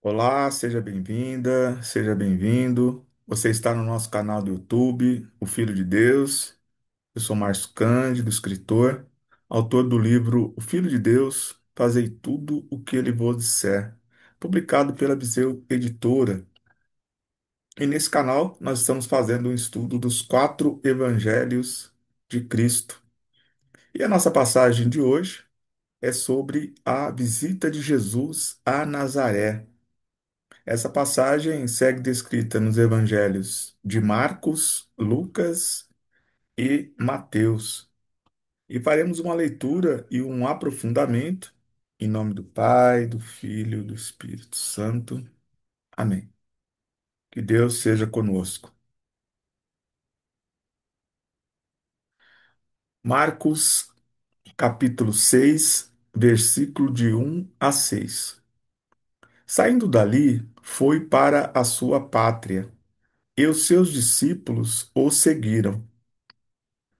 Olá, seja bem-vinda, seja bem-vindo. Você está no nosso canal do YouTube, O Filho de Deus. Eu sou Márcio Cândido, escritor, autor do livro O Filho de Deus, Fazei tudo o que ele vos disser, publicado pela Viseu Editora. E nesse canal nós estamos fazendo um estudo dos quatro evangelhos de Cristo. E a nossa passagem de hoje é sobre a visita de Jesus a Nazaré. Essa passagem segue descrita nos evangelhos de Marcos, Lucas e Mateus. E faremos uma leitura e um aprofundamento em nome do Pai, do Filho e do Espírito Santo. Amém. Que Deus seja conosco. Marcos, capítulo 6, versículo de 1 a 6. Saindo dali, foi para a sua pátria, e os seus discípulos o seguiram.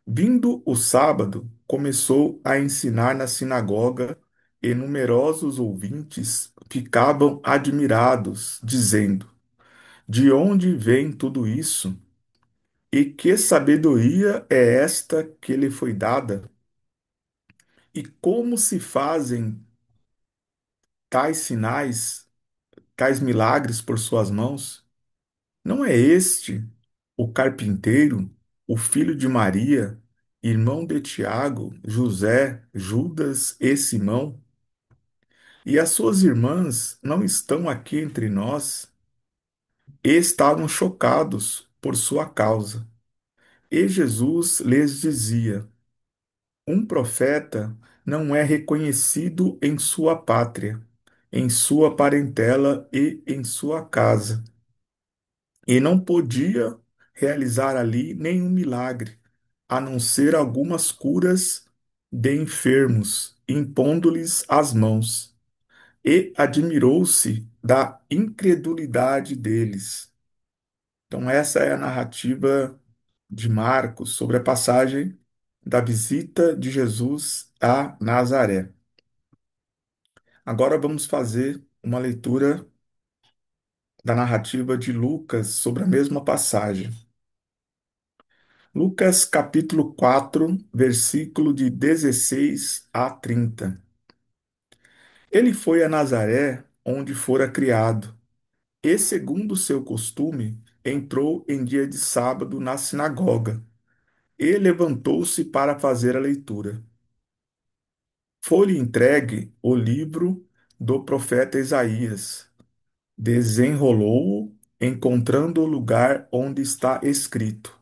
Vindo o sábado, começou a ensinar na sinagoga, e numerosos ouvintes ficavam admirados, dizendo: De onde vem tudo isso? E que sabedoria é esta que lhe foi dada? E como se fazem tais sinais, tais milagres por suas mãos? Não é este o carpinteiro, o filho de Maria, irmão de Tiago, José, Judas e Simão? E as suas irmãs não estão aqui entre nós? E estavam chocados por sua causa. E Jesus lhes dizia: Um profeta não é reconhecido em sua pátria, em sua parentela e em sua casa. E não podia realizar ali nenhum milagre, a não ser algumas curas de enfermos, impondo-lhes as mãos. E admirou-se da incredulidade deles. Então, essa é a narrativa de Marcos sobre a passagem da visita de Jesus a Nazaré. Agora vamos fazer uma leitura da narrativa de Lucas sobre a mesma passagem. Lucas capítulo 4, versículo de 16 a 30. Ele foi a Nazaré, onde fora criado, e, segundo seu costume, entrou em dia de sábado na sinagoga, e levantou-se para fazer a leitura. Foi-lhe entregue o livro do profeta Isaías. Desenrolou-o, encontrando o lugar onde está escrito.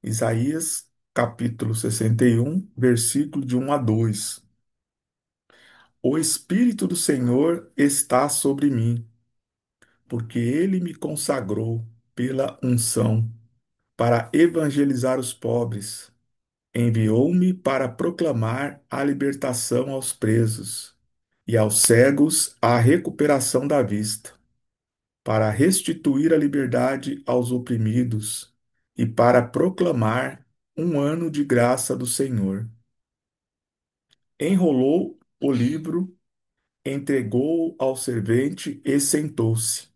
Isaías, capítulo 61, versículo de 1 a 2. O Espírito do Senhor está sobre mim, porque ele me consagrou pela unção para evangelizar os pobres. Enviou-me para proclamar a libertação aos presos e aos cegos a recuperação da vista, para restituir a liberdade aos oprimidos e para proclamar um ano de graça do Senhor. Enrolou o livro, entregou-o ao servente e sentou-se.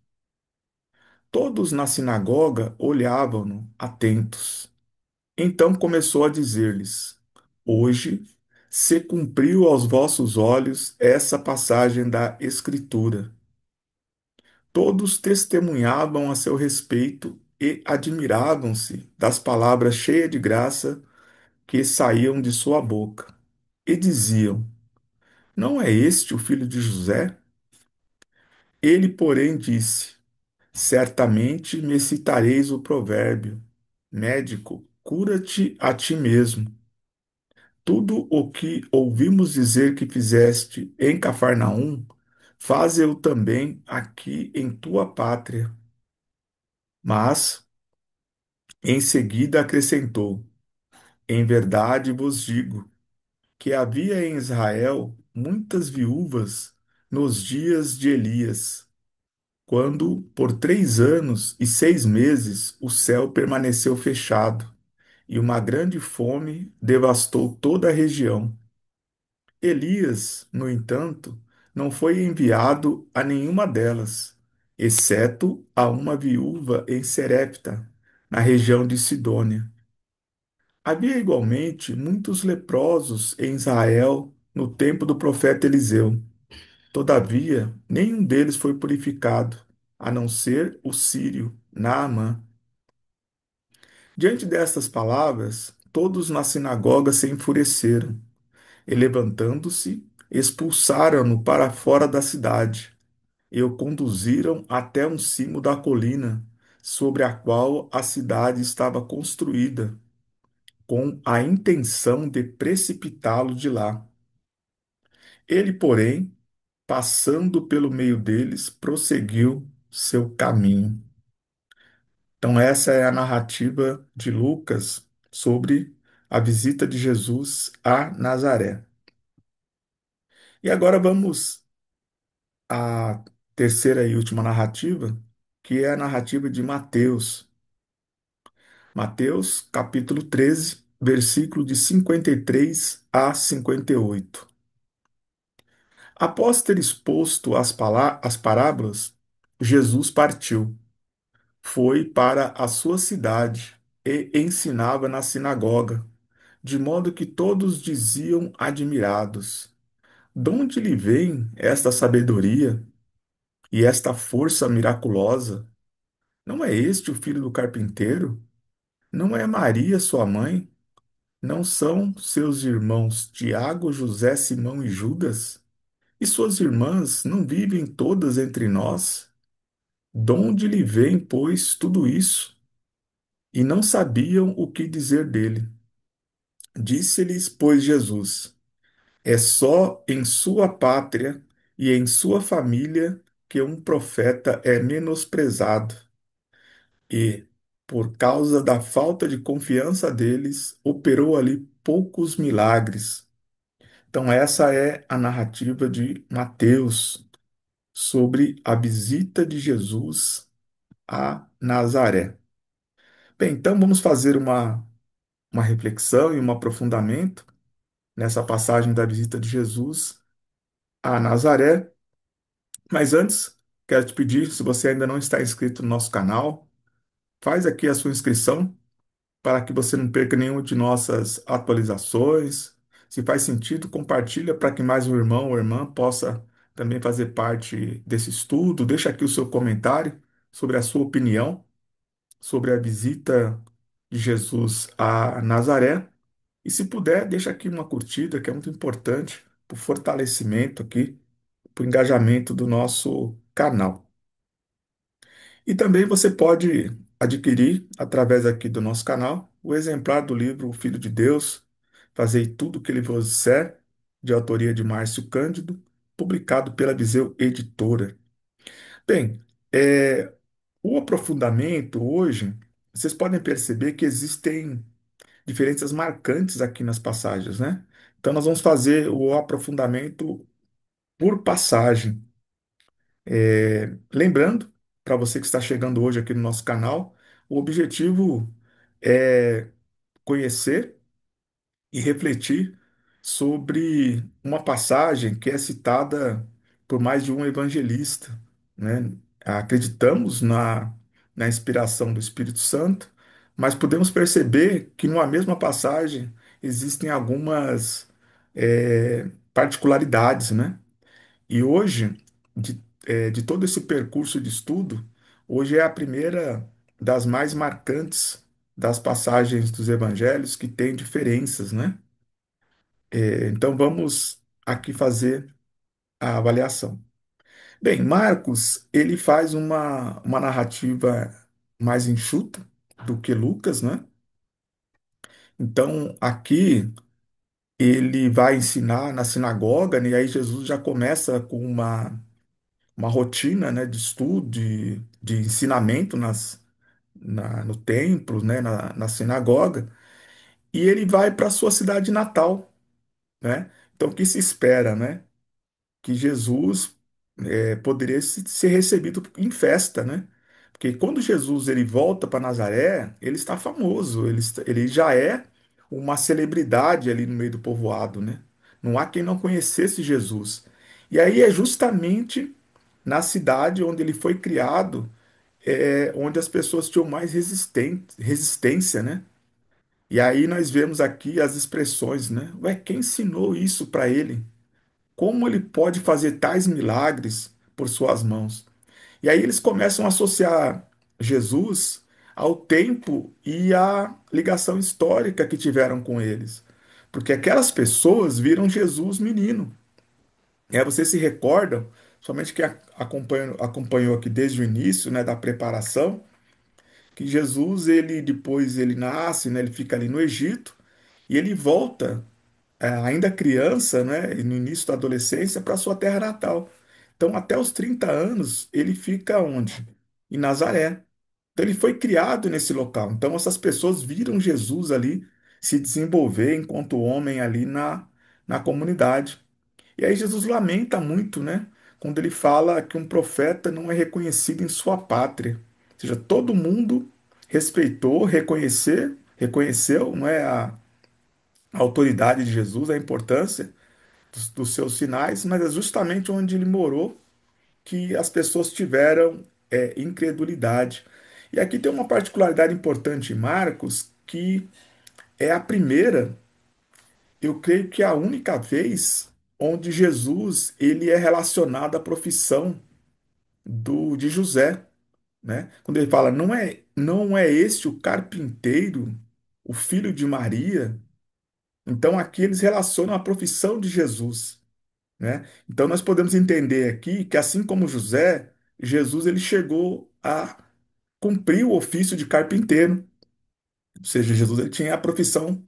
Todos na sinagoga olhavam-no, atentos. Então começou a dizer-lhes: Hoje se cumpriu aos vossos olhos essa passagem da Escritura. Todos testemunhavam a seu respeito e admiravam-se das palavras cheias de graça que saíam de sua boca. E diziam: Não é este o filho de José? Ele, porém, disse: Certamente me citareis o provérbio: Médico, cura-te a ti mesmo. Tudo o que ouvimos dizer que fizeste em Cafarnaum, faze-o também aqui em tua pátria. Mas, em seguida, acrescentou: Em verdade vos digo que havia em Israel muitas viúvas nos dias de Elias, quando, por 3 anos e 6 meses, o céu permaneceu fechado e uma grande fome devastou toda a região. Elias, no entanto, não foi enviado a nenhuma delas, exceto a uma viúva em Serepta, na região de Sidônia. Havia igualmente muitos leprosos em Israel no tempo do profeta Eliseu. Todavia, nenhum deles foi purificado, a não ser o sírio Naamã. Diante destas palavras, todos na sinagoga se enfureceram e, levantando-se, expulsaram-no para fora da cidade e o conduziram até um cimo da colina, sobre a qual a cidade estava construída, com a intenção de precipitá-lo de lá. Ele, porém, passando pelo meio deles, prosseguiu seu caminho. Então, essa é a narrativa de Lucas sobre a visita de Jesus a Nazaré. E agora vamos à terceira e última narrativa, que é a narrativa de Mateus. Mateus, capítulo 13, versículo de 53 a 58. Após ter exposto as parábolas, Jesus partiu, foi para a sua cidade e ensinava na sinagoga, de modo que todos diziam admirados: De onde lhe vem esta sabedoria e esta força miraculosa? Não é este o filho do carpinteiro? Não é Maria sua mãe? Não são seus irmãos Tiago, José, Simão e Judas? E suas irmãs não vivem todas entre nós? De onde lhe vem, pois, tudo isso? E não sabiam o que dizer dele. Disse-lhes, pois, Jesus: É só em sua pátria e em sua família que um profeta é menosprezado. E, por causa da falta de confiança deles, operou ali poucos milagres. Então, essa é a narrativa de Mateus sobre a visita de Jesus a Nazaré. Bem, então vamos fazer uma reflexão e um aprofundamento nessa passagem da visita de Jesus a Nazaré. Mas antes, quero te pedir, se você ainda não está inscrito no nosso canal, faz aqui a sua inscrição para que você não perca nenhuma de nossas atualizações. Se faz sentido, compartilha para que mais um irmão ou irmã possa também fazer parte desse estudo. Deixa aqui o seu comentário sobre a sua opinião sobre a visita de Jesus a Nazaré. E se puder, deixa aqui uma curtida, que é muito importante para o fortalecimento aqui, para o engajamento do nosso canal. E também você pode adquirir, através aqui do nosso canal, o exemplar do livro O Filho de Deus, Fazei Tudo o que Ele vos disser, de autoria de Márcio Cândido, publicado pela Viseu Editora. Bem, o aprofundamento hoje, vocês podem perceber que existem diferenças marcantes aqui nas passagens, né? Então, nós vamos fazer o aprofundamento por passagem. Lembrando, para você que está chegando hoje aqui no nosso canal, o objetivo é conhecer e refletir sobre uma passagem que é citada por mais de um evangelista, né? Acreditamos na inspiração do Espírito Santo, mas podemos perceber que numa mesma passagem existem algumas particularidades, né? E hoje, de todo esse percurso de estudo, hoje é a primeira das mais marcantes das passagens dos evangelhos que tem diferenças, né? Então vamos aqui fazer a avaliação. Bem, Marcos, ele faz uma narrativa mais enxuta do que Lucas, né? Então aqui ele vai ensinar na sinagoga, né? E aí Jesus já começa com uma rotina, né, de estudo, de ensinamento no templo, né, na sinagoga, e ele vai para a sua cidade natal, né? Então o que se espera, né? Que Jesus poderia ser recebido em festa, né? Porque quando Jesus ele volta para Nazaré, ele está famoso, ele já é uma celebridade ali no meio do povoado, né? Não há quem não conhecesse Jesus. E aí é justamente na cidade onde ele foi criado, onde as pessoas tinham mais resistência, né? E aí nós vemos aqui as expressões, né? Ué, quem ensinou isso para ele? Como ele pode fazer tais milagres por suas mãos? E aí eles começam a associar Jesus ao tempo e à ligação histórica que tiveram com eles. Porque aquelas pessoas viram Jesus menino. E aí vocês se recordam, somente que acompanhou aqui desde o início, né, da preparação, que Jesus, ele depois ele nasce, né, ele fica ali no Egito e ele volta, ainda criança, né, no início da adolescência, para sua terra natal. Então, até os 30 anos, ele fica onde? Em Nazaré. Então, ele foi criado nesse local. Então, essas pessoas viram Jesus ali se desenvolver enquanto homem ali na comunidade. E aí Jesus lamenta muito, né? Quando ele fala que um profeta não é reconhecido em sua pátria. Ou seja, todo mundo respeitou, reconheceu, não é, a autoridade de Jesus, a importância dos seus sinais, mas é justamente onde ele morou que as pessoas tiveram incredulidade. E aqui tem uma particularidade importante em Marcos, que é a primeira, eu creio que é a única vez onde Jesus ele é relacionado à profissão de José, né? Quando ele fala, não é este o carpinteiro, o filho de Maria? Então aqui eles relacionam a profissão de Jesus, né? Então nós podemos entender aqui que assim como José, Jesus ele chegou a cumprir o ofício de carpinteiro, ou seja, Jesus ele tinha a profissão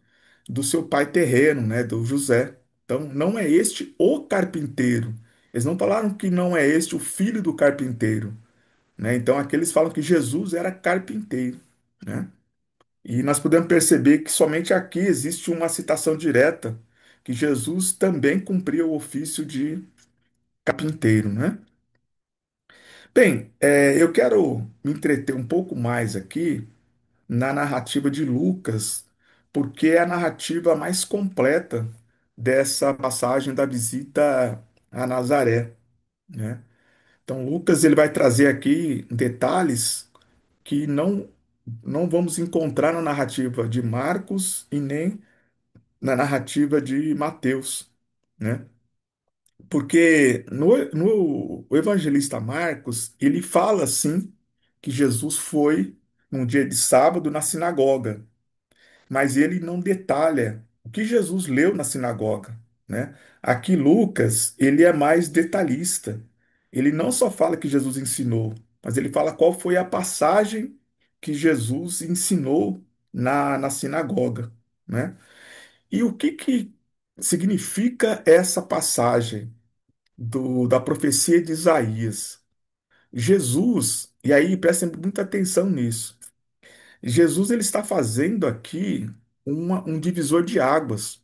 do seu pai terreno, né, do José. Então não é este o carpinteiro. Eles não falaram que não é este o filho do carpinteiro, né? Então aqui eles falam que Jesus era carpinteiro, né? E nós podemos perceber que somente aqui existe uma citação direta que Jesus também cumpria o ofício de carpinteiro, né? Bem, eu quero me entreter um pouco mais aqui na narrativa de Lucas, porque é a narrativa mais completa dessa passagem da visita a Nazaré, né? Então, Lucas ele vai trazer aqui detalhes que não vamos encontrar na narrativa de Marcos e nem na narrativa de Mateus, né? Porque no o evangelista Marcos, ele fala assim que Jesus foi num dia de sábado na sinagoga, mas ele não detalha o que Jesus leu na sinagoga, né? Aqui Lucas, ele é mais detalhista. Ele não só fala que Jesus ensinou, mas ele fala qual foi a passagem que Jesus ensinou na sinagoga, né? E o que significa essa passagem da profecia de Isaías? Jesus, e aí prestem muita atenção nisso. Jesus ele está fazendo aqui um divisor de águas,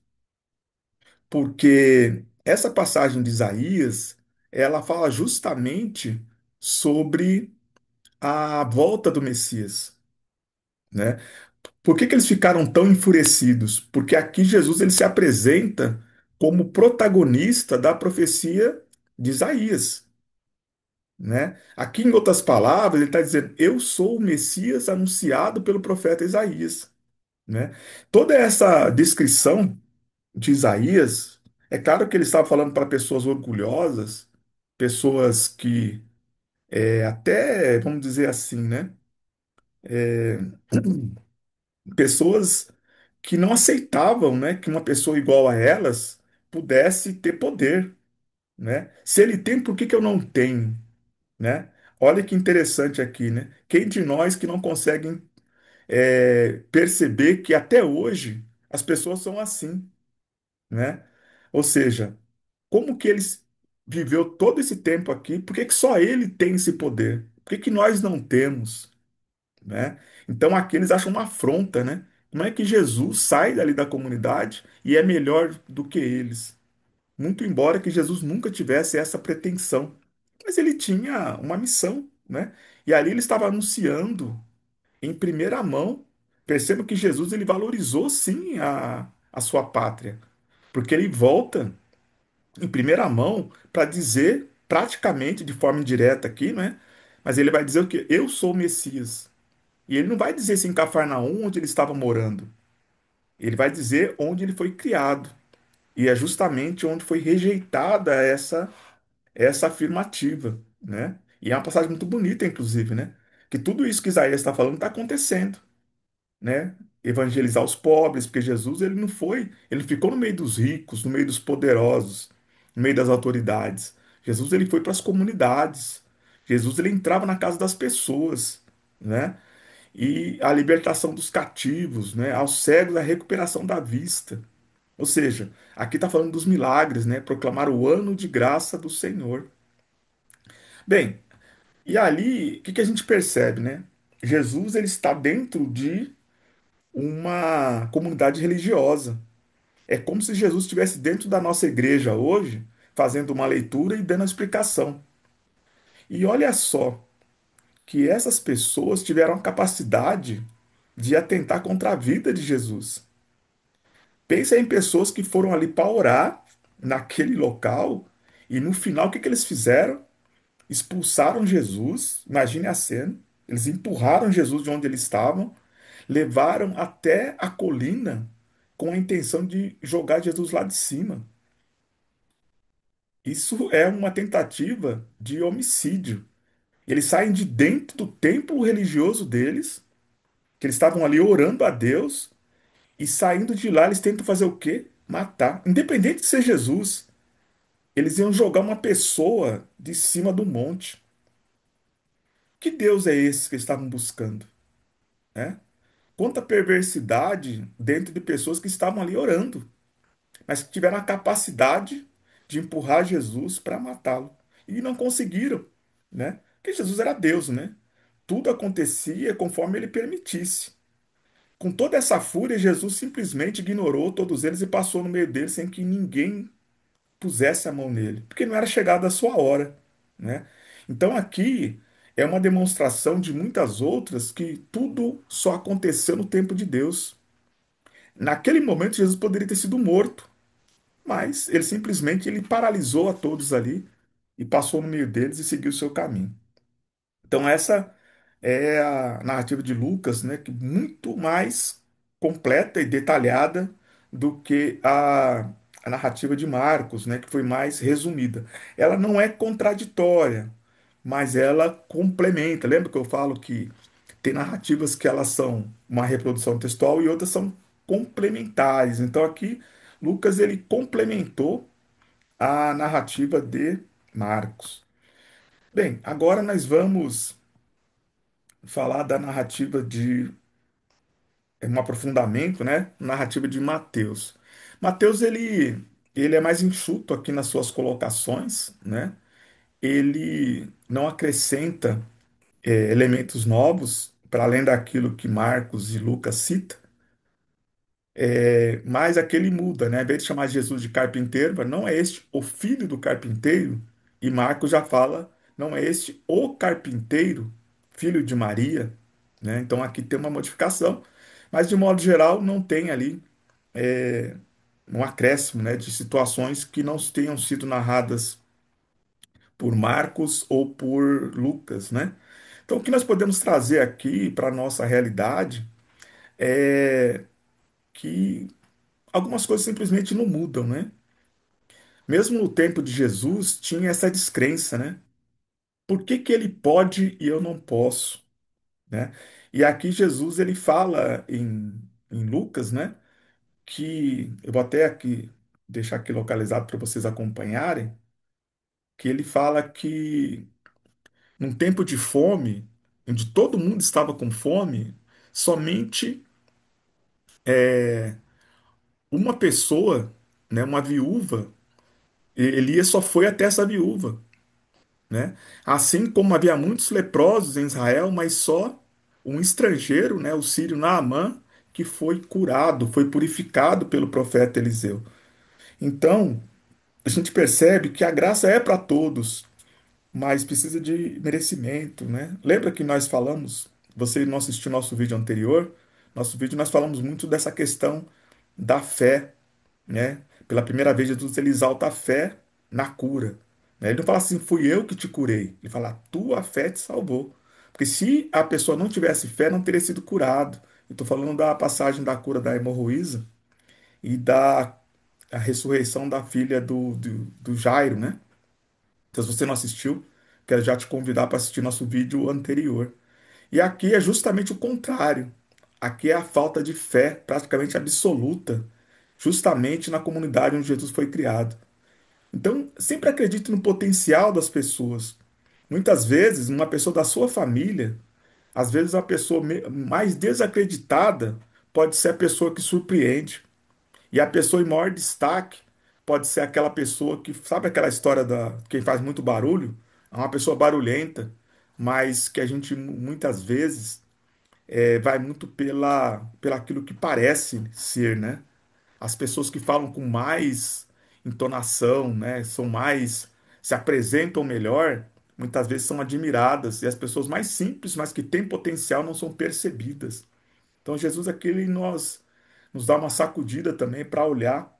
porque essa passagem de Isaías, ela fala justamente sobre a volta do Messias, né? Por que eles ficaram tão enfurecidos? Porque aqui Jesus ele se apresenta como protagonista da profecia de Isaías, né? Aqui, em outras palavras, ele está dizendo: Eu sou o Messias anunciado pelo profeta Isaías, né? Toda essa descrição de Isaías, é claro que ele estava falando para pessoas orgulhosas, pessoas que até, vamos dizer assim, né? Pessoas que não aceitavam, né, que uma pessoa igual a elas pudesse ter poder, né? Se ele tem, por que que eu não tenho, né? Olha que interessante aqui, né? Quem de nós que não conseguem perceber que até hoje as pessoas são assim, né? Ou seja, como que eles viveu todo esse tempo aqui? Por que que só ele tem esse poder? Por que que nós não temos, né? Então aqui eles acham uma afronta, né? Como é que Jesus sai dali da comunidade e é melhor do que eles? Muito embora que Jesus nunca tivesse essa pretensão, mas ele tinha uma missão, né? E ali ele estava anunciando em primeira mão. Perceba que Jesus ele valorizou sim a sua pátria, porque ele volta. em primeira mão para dizer, praticamente de forma indireta aqui, né? Mas ele vai dizer o quê? Eu sou o Messias. E ele não vai dizer se em Cafarnaum, onde ele estava morando. Ele vai dizer onde ele foi criado. E é justamente onde foi rejeitada essa afirmativa, né? E é uma passagem muito bonita, inclusive, né? Que tudo isso que Isaías está falando está acontecendo, né? Evangelizar os pobres, porque Jesus ele não foi, ele ficou no meio dos ricos, no meio dos poderosos, no meio das autoridades. Jesus ele foi para as comunidades. Jesus ele entrava na casa das pessoas, né? E a libertação dos cativos, né? Aos cegos a recuperação da vista. Ou seja, aqui está falando dos milagres, né? Proclamar o ano de graça do Senhor. Bem, e ali, o que que a gente percebe, né? Jesus ele está dentro de uma comunidade religiosa. É como se Jesus estivesse dentro da nossa igreja hoje, fazendo uma leitura e dando a explicação. E olha só que essas pessoas tiveram a capacidade de atentar contra a vida de Jesus. Pensa em pessoas que foram ali para orar naquele local e no final o que que eles fizeram? Expulsaram Jesus, imagine a cena. Eles empurraram Jesus de onde eles estavam, levaram até a colina com a intenção de jogar Jesus lá de cima. Isso é uma tentativa de homicídio. Eles saem de dentro do templo religioso deles, que eles estavam ali orando a Deus, e saindo de lá eles tentam fazer o quê? Matar. Independente de ser Jesus, eles iam jogar uma pessoa de cima do monte. Que Deus é esse que eles estavam buscando, né? Quanta perversidade dentro de pessoas que estavam ali orando, mas que tiveram a capacidade de empurrar Jesus para matá-lo. E não conseguiram, né? Porque Jesus era Deus, né? Tudo acontecia conforme ele permitisse. Com toda essa fúria, Jesus simplesmente ignorou todos eles e passou no meio deles sem que ninguém pusesse a mão nele, porque não era chegada a sua hora, né? Então aqui é uma demonstração de muitas outras que tudo só aconteceu no tempo de Deus. Naquele momento Jesus poderia ter sido morto, mas ele simplesmente ele paralisou a todos ali e passou no meio deles e seguiu o seu caminho. Então essa é a narrativa de Lucas, né, que muito mais completa e detalhada do que a narrativa de Marcos, né, que foi mais resumida. Ela não é contraditória, mas ela complementa. Lembra que eu falo que tem narrativas que elas são uma reprodução textual e outras são complementares. Então aqui Lucas ele complementou a narrativa de Marcos. Bem, agora nós vamos falar da narrativa de um aprofundamento, né? Narrativa de Mateus. Mateus ele é mais enxuto aqui nas suas colocações, né? Ele não acrescenta elementos novos para além daquilo que Marcos e Lucas cita, mas aquele muda, né? Em vez de chamar Jesus de carpinteiro, fala, não é este o filho do carpinteiro, e Marcos já fala, não é este o carpinteiro, filho de Maria, né? Então aqui tem uma modificação, mas de modo geral não tem ali um acréscimo, né, de situações que não tenham sido narradas por Marcos ou por Lucas, né? Então o que nós podemos trazer aqui para a nossa realidade é que algumas coisas simplesmente não mudam, né? Mesmo no tempo de Jesus, tinha essa descrença, né? Por que que ele pode e eu não posso, né? E aqui Jesus ele fala em Lucas, né? Que eu vou até aqui deixar aqui localizado para vocês acompanharem, que ele fala que num tempo de fome, onde todo mundo estava com fome, somente uma pessoa, né, uma viúva, Elias só foi até essa viúva, né? Assim como havia muitos leprosos em Israel, mas só um estrangeiro, né, o sírio Naamã, que foi curado, foi purificado pelo profeta Eliseu. Então, a gente percebe que a graça é para todos, mas precisa de merecimento, né? Lembra que nós falamos, você não assistiu nosso vídeo anterior? Nosso vídeo nós falamos muito dessa questão da fé, né? Pela primeira vez Jesus ele exalta a fé na cura. Né? Ele não fala assim, fui eu que te curei. Ele fala, a tua fé te salvou. Porque se a pessoa não tivesse fé, não teria sido curado. Eu estou falando da passagem da cura da hemorroísa e da a ressurreição da filha do Jairo, né? Então, se você não assistiu, quero já te convidar para assistir nosso vídeo anterior. E aqui é justamente o contrário. Aqui é a falta de fé praticamente absoluta, justamente na comunidade onde Jesus foi criado. Então, sempre acredite no potencial das pessoas. Muitas vezes, uma pessoa da sua família, às vezes a pessoa mais desacreditada pode ser a pessoa que surpreende. E a pessoa em maior destaque pode ser aquela pessoa que, sabe aquela história da quem faz muito barulho? É uma pessoa barulhenta, mas que a gente muitas vezes vai muito pela aquilo que parece ser, né? As pessoas que falam com mais entonação, né? São mais, se apresentam melhor, muitas vezes são admiradas. E as pessoas mais simples, mas que têm potencial, não são percebidas. Então Jesus aqui ele nos dá uma sacudida também para olhar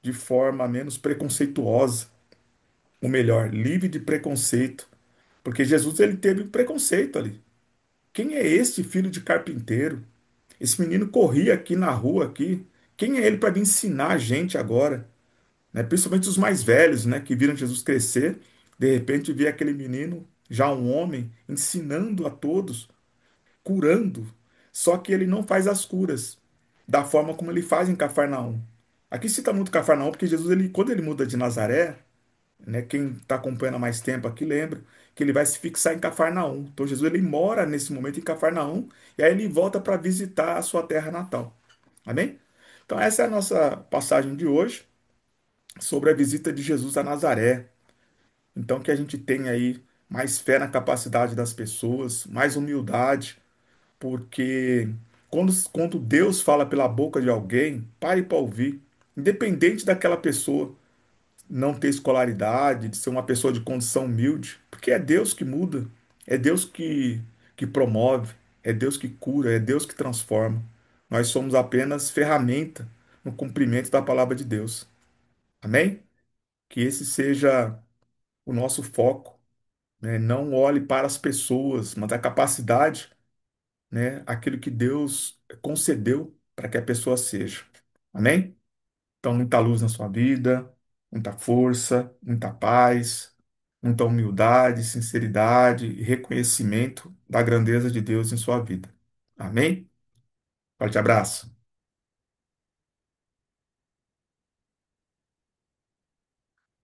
de forma menos preconceituosa, ou melhor, livre de preconceito, porque Jesus ele teve preconceito ali. Quem é este filho de carpinteiro? Esse menino corria aqui na rua aqui. Quem é ele para me ensinar a gente agora? Né? Principalmente os mais velhos, né, que viram Jesus crescer, de repente vê aquele menino, já um homem, ensinando a todos, curando. Só que ele não faz as curas da forma como ele faz em Cafarnaum. Aqui cita muito Cafarnaum porque Jesus, ele, quando ele muda de Nazaré, né, quem está acompanhando há mais tempo aqui lembra que ele vai se fixar em Cafarnaum. Então Jesus ele mora nesse momento em Cafarnaum e aí ele volta para visitar a sua terra natal. Amém? Então essa é a nossa passagem de hoje sobre a visita de Jesus a Nazaré. Então que a gente tenha aí mais fé na capacidade das pessoas, mais humildade, porque quando Deus fala pela boca de alguém, pare para ouvir, independente daquela pessoa não ter escolaridade, de ser uma pessoa de condição humilde, porque é Deus que muda, é Deus que promove, é Deus que cura, é Deus que transforma. Nós somos apenas ferramenta no cumprimento da palavra de Deus. Amém? Que esse seja o nosso foco, né? Não olhe para as pessoas, mas a capacidade, né? Aquilo que Deus concedeu para que a pessoa seja. Amém? Então, muita luz na sua vida, muita força, muita paz, muita humildade, sinceridade e reconhecimento da grandeza de Deus em sua vida. Amém? Forte abraço.